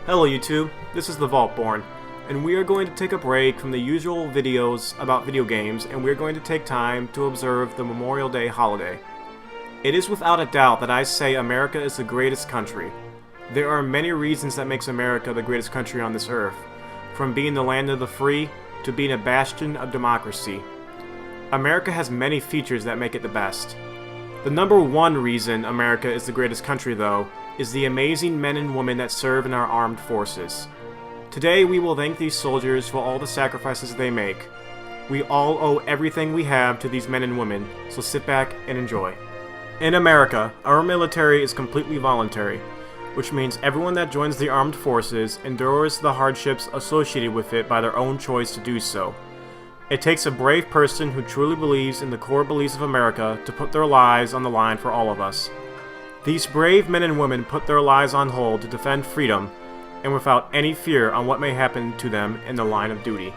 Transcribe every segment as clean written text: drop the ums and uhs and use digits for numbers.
Hello YouTube, this is the Vaultborn, and we are going to take a break from the usual videos about video games, and we are going to take time to observe the Memorial Day holiday. It is without a doubt that I say America is the greatest country. There are many reasons that makes America the greatest country on this earth, from being the land of the free to being a bastion of democracy. America has many features that make it the best. The number one reason America is the greatest country, though, is the amazing men and women that serve in our armed forces. Today we will thank these soldiers for all the sacrifices they make. We all owe everything we have to these men and women, so sit back and enjoy. In America, our military is completely voluntary, which means everyone that joins the armed forces endures the hardships associated with it by their own choice to do so. It takes a brave person who truly believes in the core beliefs of America to put their lives on the line for all of us. These brave men and women put their lives on hold to defend freedom, and without any fear on what may happen to them in the line of duty.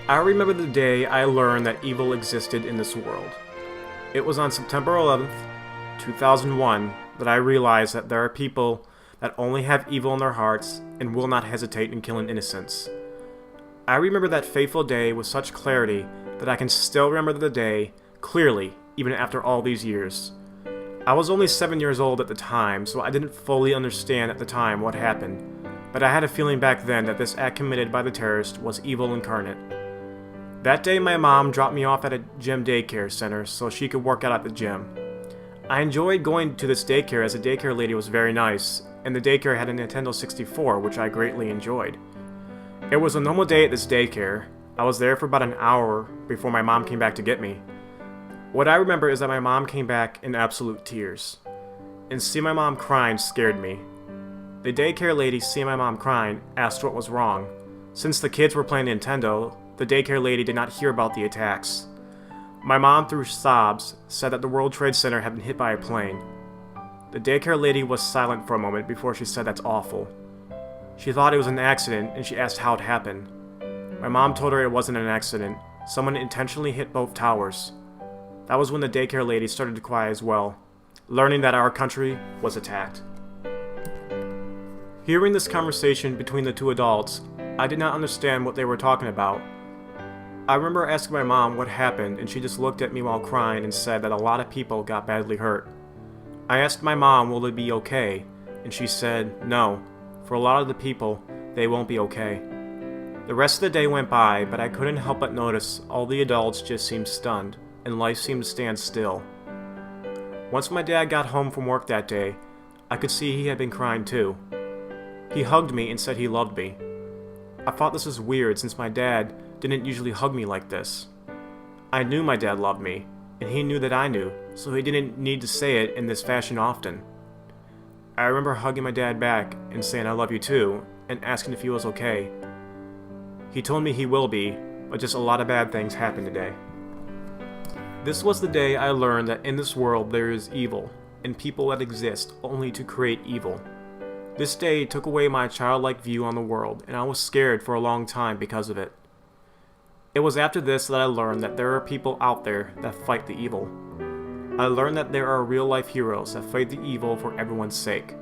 I remember the day I learned that evil existed in this world. It was on September 11th, 2001, that I realized that there are people that only have evil in their hearts and will not hesitate in killing innocents. I remember that fateful day with such clarity that I can still remember the day clearly, even after all these years. I was only 7 years old at the time, so I didn't fully understand at the time what happened, but I had a feeling back then that this act committed by the terrorist was evil incarnate. That day my mom dropped me off at a gym daycare center so she could work out at the gym. I enjoyed going to this daycare as the daycare lady was very nice, and the daycare had a Nintendo 64, which I greatly enjoyed. It was a normal day at this daycare. I was there for about an hour before my mom came back to get me. What I remember is that my mom came back in absolute tears. And seeing my mom crying scared me. The daycare lady, seeing my mom crying, asked what was wrong. Since the kids were playing Nintendo, the daycare lady did not hear about the attacks. My mom, through sobs, said that the World Trade Center had been hit by a plane. The daycare lady was silent for a moment before she said that's awful. She thought it was an accident and she asked how it happened. My mom told her it wasn't an accident. Someone intentionally hit both towers. That was when the daycare lady started to cry as well, learning that our country was attacked. Hearing this conversation between the two adults, I did not understand what they were talking about. I remember asking my mom what happened, and she just looked at me while crying and said that a lot of people got badly hurt. I asked my mom, will it be okay? And she said, no, for a lot of the people, they won't be okay. The rest of the day went by, but I couldn't help but notice all the adults just seemed stunned, and life seemed to stand still. Once my dad got home from work that day, I could see he had been crying too. He hugged me and said he loved me. I thought this was weird since my dad didn't usually hug me like this. I knew my dad loved me, and he knew that I knew, so he didn't need to say it in this fashion often. I remember hugging my dad back and saying I love you too, and asking if he was okay. He told me he will be, but just a lot of bad things happened today. This was the day I learned that in this world there is evil, and people that exist only to create evil. This day took away my childlike view on the world, and I was scared for a long time because of it. It was after this that I learned that there are people out there that fight the evil. I learned that there are real-life heroes that fight the evil for everyone's sake.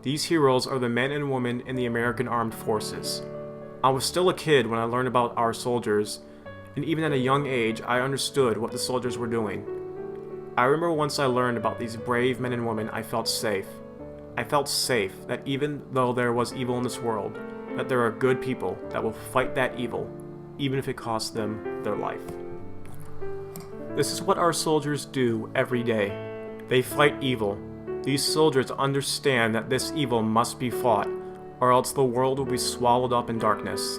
These heroes are the men and women in the American Armed Forces. I was still a kid when I learned about our soldiers, and even at a young age, I understood what the soldiers were doing. I remember once I learned about these brave men and women, I felt safe. I felt safe that even though there was evil in this world, that there are good people that will fight that evil, even if it costs them their life. This is what our soldiers do every day. They fight evil. These soldiers understand that this evil must be fought, or else the world will be swallowed up in darkness.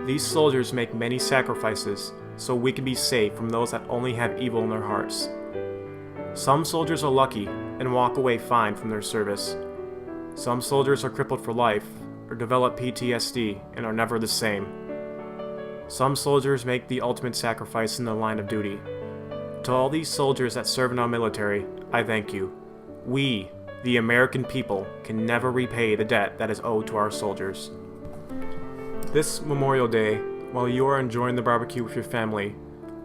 These soldiers make many sacrifices so we can be safe from those that only have evil in their hearts. Some soldiers are lucky and walk away fine from their service. Some soldiers are crippled for life or develop PTSD and are never the same. Some soldiers make the ultimate sacrifice in the line of duty. To all these soldiers that serve in our military, I thank you. We, the American people, can never repay the debt that is owed to our soldiers. This Memorial Day, while you are enjoying the barbecue with your family,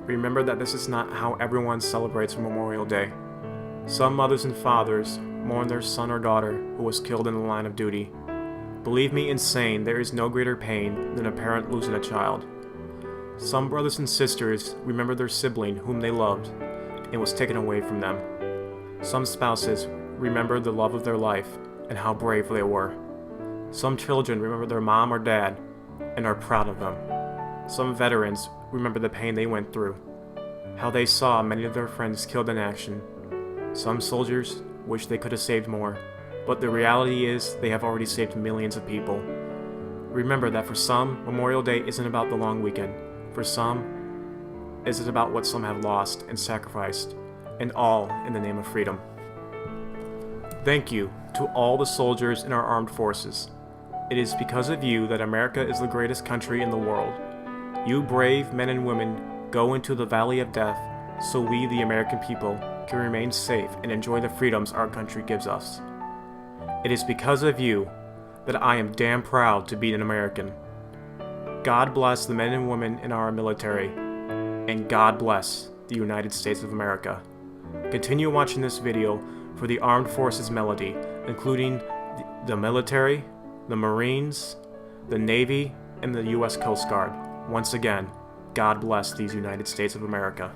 remember that this is not how everyone celebrates Memorial Day. Some mothers and fathers mourn their son or daughter who was killed in the line of duty. Believe me in saying there is no greater pain than a parent losing a child. Some brothers and sisters remember their sibling whom they loved and was taken away from them. Some spouses remember the love of their life and how brave they were. Some children remember their mom or dad and are proud of them. Some veterans remember the pain they went through, how they saw many of their friends killed in action. Some soldiers wish they could have saved more, but the reality is they have already saved millions of people. Remember that for some, Memorial Day isn't about the long weekend. For some, it is about what some have lost and sacrificed, and all in the name of freedom. Thank you to all the soldiers in our armed forces. It is because of you that America is the greatest country in the world. You brave men and women go into the valley of death so we, the American people, can remain safe and enjoy the freedoms our country gives us. It is because of you that I am damn proud to be an American. God bless the men and women in our military, and God bless the United States of America. Continue watching this video for the Armed Forces melody, including the military, the Marines, the Navy, and the U.S. Coast Guard. Once again, God bless these United States of America.